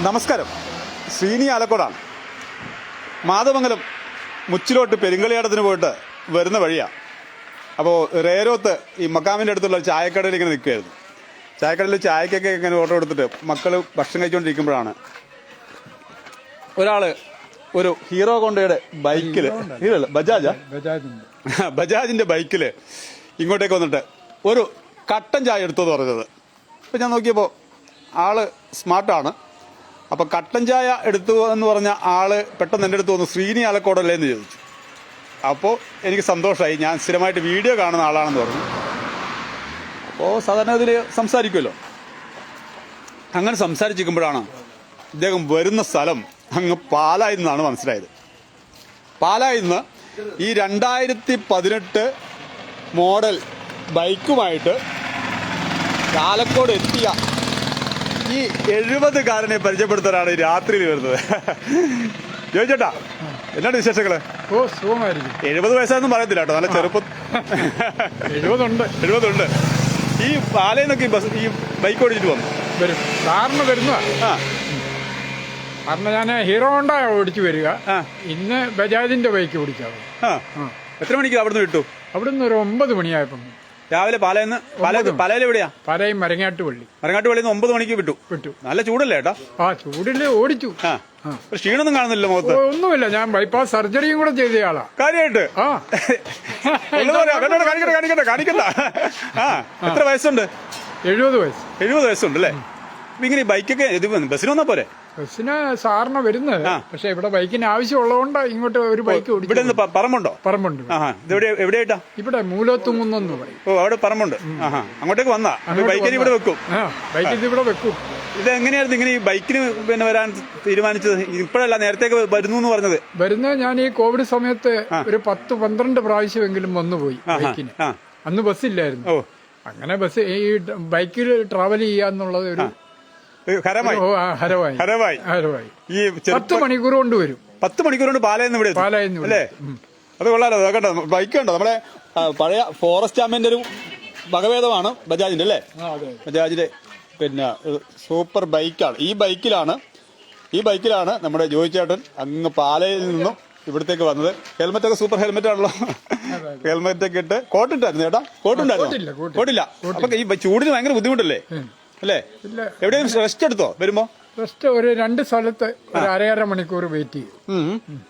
നമസ്കാരം, ശ്രീനി ആലക്കോടാണ്. മാതമംഗലം മുച്ചിലോട്ട് പെരുങ്കളിയാട്ടത്തിന് പോയിട്ട് വരുന്ന വഴിയാണ്. അപ്പോൾ റേരോത്ത് ഈ മക്കാമിൻ്റെ അടുത്തുള്ള ചായക്കടയിൽ ഇങ്ങനെ നിൽക്കുകയായിരുന്നു. ചായക്കടയിൽ ചായക്കൊക്കെ ഇങ്ങനെ ഓർഡർ കൊടുത്തിട്ട് മക്കൾ ഭക്ഷണം കഴിച്ചുകൊണ്ടിരിക്കുമ്പോഴാണ് ഒരാൾ ഒരു ഹീറോ ഹോണ്ടയുടെ ബൈക്കിൽ, ഹീറോ അല്ല ബജാജിന്റെ ബൈക്കിൽ ഇങ്ങോട്ടേക്ക് വന്നിട്ട് ഒരു കട്ടൻ ചായ എടുത്തെന്ന് പറഞ്ഞത്. അപ്പം ഞാൻ നോക്കിയപ്പോൾ ആള് സ്മാർട്ടാണ്. അപ്പം കട്ടൻ ചായ എടുത്തു എന്ന് പറഞ്ഞ ആള് പെട്ടെന്ന് എൻ്റെ അടുത്ത് വന്നു, ശ്രീനി ആലക്കോടല്ലേ എന്ന് ചോദിച്ചു. അപ്പോൾ എനിക്ക് സന്തോഷമായി. ഞാൻ സ്ഥിരമായിട്ട് വീഡിയോ കാണുന്ന ആളാണെന്ന് പറഞ്ഞു. അപ്പോൾ സാധാരണ ഇതിൽ സംസാരിക്കുമല്ലോ. അങ്ങനെ സംസാരിച്ചിരിക്കുമ്പോഴാണ് ഇദ്ദേഹം വരുന്ന സ്ഥലം അങ്ങ് പാലായിൽ നിന്നാണ് മനസ്സിലായത്. പാലായിൽ നിന്ന് ഈ 2018 മോഡൽ ബൈക്കുമായിട്ട് ആലക്കോട് എത്തിയ ഈ 70-കാരനെ പരിചയപ്പെടുത്താനാണ് ഈ രാത്രിയിൽ വരുന്നത്. ചോദിച്ചേട്ടാ, എന്നാണ് വിശേഷങ്ങള്? ഓ, സുഖമായിരിക്കും. 70 വയസ്സായൊന്നും പറയത്തില്ല കേട്ടോ, നല്ല ചെറുപ്പം. 70 ഈ പാലയിൽ നിന്നൊക്കെ ഈ ബൈക്ക് ഓടിച്ചിട്ട് വന്നു വരും. സാറിന് വരുന്നതാണ്. കാരണം ഞാൻ ഹീറോ ഹോണ്ട ഓടിച്ചു വരിക. ഇന്ന് ബജാജിന്റെ ബൈക്ക് ഓടിക്കാതെ. എത്ര മണിക്ക് അവിടുന്ന് വിട്ടു? അവിടുന്ന് ഒരു 9 മണിയായപ്പം രാവിലെ പാലയിൽ എവിടെയാ? പാലയും മരങ്ങാട്ടുപള്ളി. മരങ്ങാട്ടുപള്ളിയിൽ നിന്ന് 9 മണിക്ക് വിട്ടു. നല്ല ചൂടല്ലേ ഏട്ടാ? ചൂടില് ഓടിച്ചു. ക്ഷീണൊന്നും കാണുന്നില്ല മുഖത്ത്? ഒന്നുമില്ല, ഞാൻ ബൈപ്പാസ് സർജറിയും കൂടെ ചെയ്തയാളാ. കാര്യമായിട്ട്? കാണിക്കണ്ട. എത്ര വയസ്സുണ്ട്? 70 വയസ്സ്. 70 വയസ്സുണ്ട് അല്ലേ? ഇങ്ങനെ ബൈക്കൊക്കെ ബസ്സിന് വന്നാ പോരെ? ബസ്സിന് സാറിന് വരുന്നത്, പക്ഷെ ഇവിടെ ബൈക്കിന് ആവശ്യമുള്ളതുകൊണ്ട് ഇങ്ങോട്ട് ഒരു ബൈക്ക് ഓടിക്കും. ഇവിടെ പറമ്പുണ്ടോ? പറമ്പുണ്ട്. എവിടെയായിട്ടാ? ഇവിടെ മൂലത്തുങ്ങുന്നെന്ന് പറയും. ഓ, അവിടെ പറമ്പുണ്ട്. അങ്ങോട്ടേക്ക് വന്നാ ബൈക്കിന് ഇവിടെ വെക്കും. ബൈക്കിന് ഇവിടെ വെക്കും. ഇത് എങ്ങനെയായിരുന്നു ഇങ്ങനെ ഈ ബൈക്കിന് വരാൻ തീരുമാനിച്ചത്? ഇപ്പോഴല്ല, നേരത്തേക്ക് വരുന്നു എന്ന് പറഞ്ഞത്? വരുന്നത് ഞാൻ ഈ കോവിഡ് സമയത്ത് ഒരു 10-12 പ്രാവശ്യമെങ്കിലും വന്നുപോയി ബൈക്കിന്. അന്ന് ബസ്സില്ലായിരുന്നു. അങ്ങനെ ബസ് ഈ ബൈക്കിൽ ട്രാവൽ ചെയ്യാന്നുള്ളത് ഒരു ഹരമായി. ഈ 10 മണിക്കൂർ കൊണ്ട് വരും. 10 മണിക്കൂർ കൊണ്ട് പാലായിന്ന് ഇവിടെ അല്ലേ? അത് കൊള്ളാലോ. കേട്ടോ, ബൈക്ക് കണ്ടോ? നമ്മുടെ പഴയ ഫോറസ്റ്റ് ആമ്പിന്റെ ഒരു വകഭേദമാണ് ബജാജിന്റെ അല്ലേ? ബജാജിന്റെ പിന്നെ സൂപ്പർ ബൈക്കാണ്. ഈ ബൈക്കിലാണ് നമ്മുടെ ജോയിച്ചേട്ടൻ അങ്ങ് പാലയിൽ നിന്നും ഇവിടത്തേക്ക് വന്നത്. ഹെൽമെറ്റൊക്കെ സൂപ്പർ ഹെൽമെറ്റ് ആണല്ലോ. ഹെൽമെറ്റൊക്കെ ഇട്ട് കോട്ടിട്ടായിരുന്നു ചേട്ടാ? കോട്ടില്ല. അപ്പൊ ഈ ചൂടിന് ഭയങ്കര ബുദ്ധിമുട്ടല്ലേ അല്ലേ? എവിടെയും റെസ്റ്റ് എടുത്തോ വരുമ്പോ? റെസ്റ്റ് ഒരു 2 സ്ഥലത്ത് ഒരു 1.5 മണിക്കൂർ വെയിറ്റ് ചെയ്യും.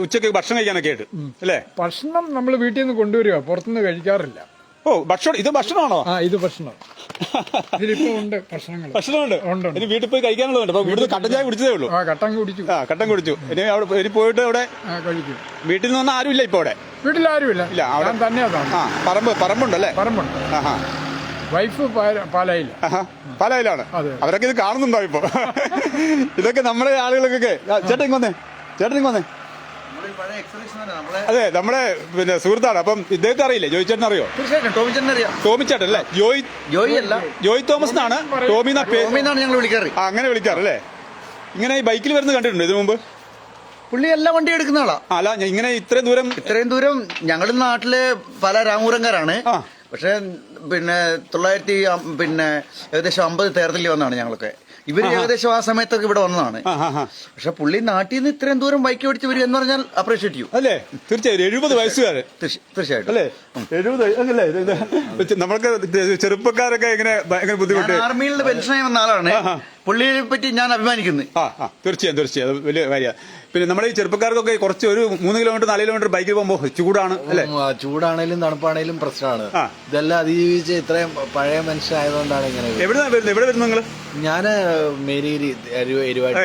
ഉച്ചക്ക് ഭക്ഷണം കഴിക്കാനൊക്കെ ആയിട്ട് അല്ലേ? ഭക്ഷണം നമ്മൾ വീട്ടിൽ നിന്ന് കൊണ്ടുവരിക, പുറത്തുനിന്ന് കഴിക്കാറില്ല. ഓ, ഭക്ഷണം ഇത് ഭക്ഷണമാണോ? ഇത് ഭക്ഷണം. ഇതിലിപ്പോ ഉണ്ട് ഭക്ഷണങ്ങളുണ്ട്. ഇനി വീട്ടിൽ പോയി കഴിക്കാനുള്ളതുണ്ട്. അപ്പൊ ഇവിടുന്ന് കട്ടൻ ചായ കുടിച്ചതേ ഉള്ളൂ. കട്ടൻ കുടിച്ചു. ഇനി അവിടെ പോയിട്ട് അവിടെ കഴിക്കും. വീട്ടിൽ നിന്ന് ആരും ഇല്ല ഇപ്പൊ? അവിടെ വീട്ടിൽ ആരുമില്ല. ഇല്ല, അവിടെ തന്നെ പറമ്പുണ്ടല്ലേ? പറമ്പുണ്ട്. വൈഫ് പാലായിലാണ്. അവരൊക്കെ ഇത് കാണുന്നുണ്ടോ ഇപ്പൊ? ഇതൊക്കെ നമ്മുടെ ആളുകൾക്കൊക്കെ. ചേട്ടൻ വന്നേ. അതെ, നമ്മുടെ പിന്നെ സുഹൃത്താണ്. അപ്പം ഇദ്ദേഹത്തെ അറിയില്ലേ? ജോയിച്ചേട്ടൻ അറിയോ? ടോമിച്ചേട്ടൻ അല്ലേ? ജോയ് തോമസ് എന്നാണ്. ടോമിന്നാണ് ഞങ്ങൾ വിളിക്കാറ്. അങ്ങനെ വിളിക്കാറല്ലേ? ഇങ്ങനെ ഈ ബൈക്കിൽ വരുന്നത് കണ്ടിട്ടുണ്ടോ ഇതിനു മുമ്പ്? പുള്ളി എല്ലാ വണ്ടി എടുക്കുന്ന ആളാ. അല്ല, ഇങ്ങനെ ഇത്രയും ദൂരം ഞങ്ങളുടെ നാട്ടിലെ പല രാമൂരംകാരാണ്. പക്ഷെ പിന്നെ ഏകദേശം 50 തേർതല്ലി വന്നാണ് ഞങ്ങളൊക്കെ. ഇവര് ഏകദേശം ആ സമയത്തൊക്കെ ഇവിടെ വന്നതാണ്. പക്ഷെ പുള്ളി നാട്ടിൽ നിന്ന് ഇത്രയും ദൂരം ബൈക്ക് ഓടിച്ച് വരിക എന്ന് പറഞ്ഞാൽ അപ്രീഷിയേറ്റ് ചെയ്യും അല്ലേ? തീർച്ചയായും. 70 വയസ്സുകാര് തീർച്ചയായിട്ടും അല്ലേ? 70 നമ്മൾക്ക് ചെറുപ്പക്കാരൊക്കെ എങ്ങനെ ഭയങ്കര ബുദ്ധിമുട്ട്. ആർമിയിൽ പെൻഷനായി വന്ന ആളാണ്. പുള്ളിയെ പറ്റി ഞാൻ അഭിമാനിക്കുന്നു. തീർച്ചയായും അത് വലിയ കാര്യമാണ്. പിന്നെ നമ്മുടെ ഈ ചെറുപ്പക്കാർക്കൊക്കെ കുറച്ച് ഒരു 3 കിലോമീറ്റർ 4 കിലോമീറ്റർ ബൈക്കിൽ പോകുമ്പോൾ ചൂടാണ് അല്ലേ? ചൂടാണേലും തണുപ്പാണേലും പ്രശ്നമാണ്. ഇതെല്ലാം അതിജീവിച്ച് ഇത്രയും പഴയ മനുഷ്യനായതുകൊണ്ടാണ് ഇങ്ങനെ. എവിടെ വരുന്നു നിങ്ങള്? ഞാന് മേരിഗിരി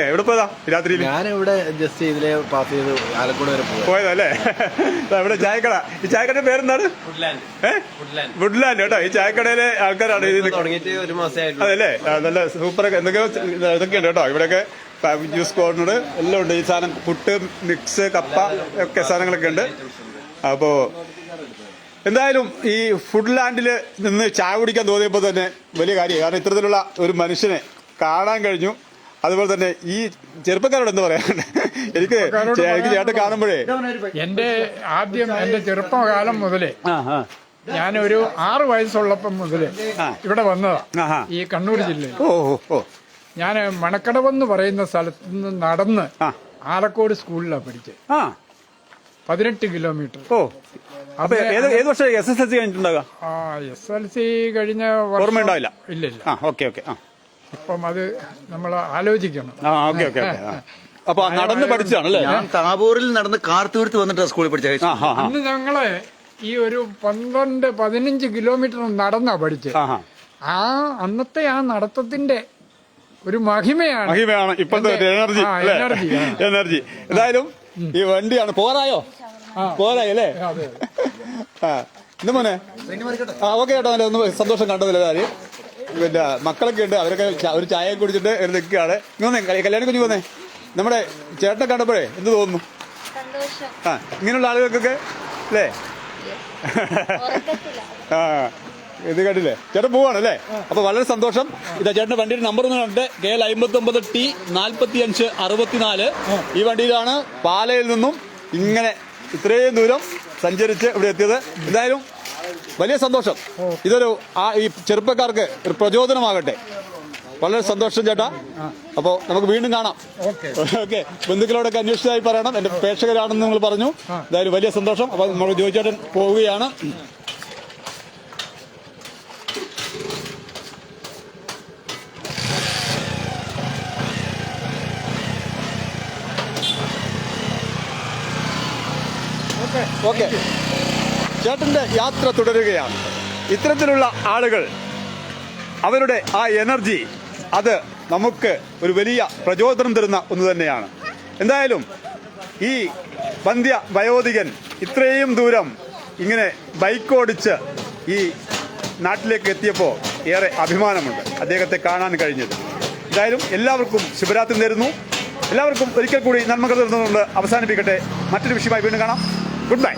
എവിടെ പോയതാ രാത്രി? ഞാനിവിടെ ജസ്റ്റ് ഇതിലെ പാസ് ചെയ്ത് ആലക്കോട് വരെ പോയതല്ലേ? ഇവിടെ ചായക്കട. ഈ ചായക്കടയുടെ പേരെന്താണ്? വുഡ്ലാൻഡ് കേട്ടോ. ഈ ചായക്കടയിലെ ആൾക്കാരാണ് തുടങ്ങിയിട്ട് 1 മാസമായിട്ട്. അതല്ലേ? നല്ല സൂപ്പറൊക്കെ എന്തൊക്കെയോ ഇതൊക്കെ ഉണ്ട് കേട്ടോ. ഇവിടെയൊക്കെ ജ്യൂസ് കോർണർ എല്ലാം ഉണ്ട്. ഈ സാധനം പുട്ട്, മിക്സ്, കപ്പ ഒക്കെ സാധനങ്ങളൊക്കെ ഉണ്ട്. അപ്പോ എന്തായാലും ഈ ഫുഡ് ലാൻഡിൽ നിന്ന് ചായ കുടിക്കാൻ തോന്നിയപ്പോൾ തന്നെ വലിയ കാര്യമായി. കാരണം ഇത്തരത്തിലുള്ള ഒരു മനുഷ്യനെ കാണാൻ കഴിഞ്ഞു. അതുപോലെ തന്നെ ഈ ചെറുപ്പക്കാരോട് എന്താ പറയാ? എനിക്ക് ചേട്ടൻ കാണുമ്പോഴേ എന്റെ ചെറുപ്പകാലം മുതലേ ഞാനൊരു 6 വയസ്സുള്ളപ്പം മുതലേ ഇവിടെ വന്നതാ, ഈ കണ്ണൂർ ജില്ലയിൽ. ഞാൻ മണക്കടവെന്ന് പറയുന്ന സ്ഥലത്ത് നിന്ന് നടന്ന് ആ. ആലക്കോട് സ്കൂളിലാണ് പഠിച്ചത്. ആ 18 കിലോമീറ്റർ. ഓ അപ്പൊ ഏത് വർഷം SSLC കഴിഞ്ഞിട്ടുണ്ടാകുക? SLC കഴിഞ്ഞ ഓർമ്മയുണ്ടാവില്ല. ഇല്ല. ആ ഓക്കെ ഓക്കെ. ആ അപ്പം അത് നമ്മൾ ആലോചിക്കണം. ആ ഓക്കെ ഓക്കെ ഓക്കെ. അപ്പൊ നടന്ന് പഠിച്ചാണ് അല്ലേ? ഞാൻ താബൂറിൽ നടന്ന് കാർത്തൂരത്ത് വന്നിട്ടാണ് സ്കൂളിൽ പഠിച്ചത്. ആ ആ അന്ന് ഞങ്ങള് ഈ ഒരു 12-15 കിലോമീറ്റർ നടന്നാ പഠിച്ചത്. ആ അന്നത്തെ ആ നടത്തത്തിന്റെ ഒരു മഹിമയാണ്. മഹിമയാണ് ഇപ്പോഴത്തെ എനർജി അല്ലേ? എനർജി. എനർജി. എന്തായാലും ഈ വണ്ടിയാണ്. പോരായോ? പോരായി അല്ലേ? ആ ഇന്ന് മോനെ. ആ ഓക്കെ ചേട്ടാ. നല്ല ഒന്ന് സന്തോഷം കണ്ടതില്ല കാര്യം. പിന്നെ മക്കളൊക്കെ ഉണ്ട്. അവരൊക്കെ ഒരു ചായ കുടിച്ചിട്ട് നിൽക്കുകയാണ്. ഇങ്ങനെ കല്യാണം കുഞ്ഞു പോന്നേ. നമ്മുടെ ചേട്ടനെ കണ്ടപ്പോഴേ എന്ത് തോന്നുന്നു? ആ ഇങ്ങനെയുള്ള ആളുകൾക്കൊക്കെ അല്ലേ? ആ ഇത് കണ്ടില്ലേ? ചേട്ടൻ പോവാണ് അല്ലേ? അപ്പൊ വളരെ സന്തോഷം. ഇതാ ചേട്ടന്റെ വണ്ടിയുടെ നമ്പർ ഒന്ന് കണ്ടിട്ട് KL 59T 4564. ഈ വണ്ടിയിലാണ് പാലയിൽ നിന്നും ഇങ്ങനെ ഇത്രയും ദൂരം സഞ്ചരിച്ച് ഇവിടെ എത്തിയത്. എന്തായാലും വലിയ സന്തോഷം. ഇതൊരു ഈ ചെറുപ്പക്കാർക്ക് ഒരു പ്രചോദനമാകട്ടെ. വളരെ സന്തോഷം ചേട്ടാ. അപ്പോൾ നമുക്ക് വീണ്ടും കാണാം. ഓക്കെ. ബന്ധുക്കളോടൊക്കെ അന്വേഷിച്ചതായി പറയണം. എന്റെ പ്രേക്ഷകരാണെന്ന് നിങ്ങൾ പറഞ്ഞു. എന്തായാലും വലിയ സന്തോഷം. അപ്പൊ നമ്മൾ ജോയിച്ചേട്ടൻ പോവുകയാണ്. ഓക്കെ. ചേട്ടന്റെ യാത്ര തുടരുകയാണ്. ഇത്തരത്തിലുള്ള ആളുകൾ അവരുടെ ആ എനർജി അത് നമുക്ക് ഒരു വലിയ പ്രചോദനം തരുന്ന ഒന്ന് തന്നെയാണ്. എന്തായാലും ഈ വയോധികൻ ഇത്രയും ദൂരം ഇങ്ങനെ ബൈക്ക് ഓടിച്ച് ഈ നാട്ടിലേക്ക് എത്തിയപ്പോൾ ഏറെ അഭിമാനമുണ്ട് അദ്ദേഹത്തെ കാണാൻ കഴിഞ്ഞത്. എന്തായാലും എല്ലാവർക്കും ശുഭരാത്രി നേരുന്നു. എല്ലാവർക്കും ഒരിക്കൽ കൂടി നന്മകൾ നേർന്നുകൊണ്ട് അവസാനിപ്പിക്കട്ടെ. മറ്റൊരു വിഷയമായി വീണ്ടും കാണാം. Good bye.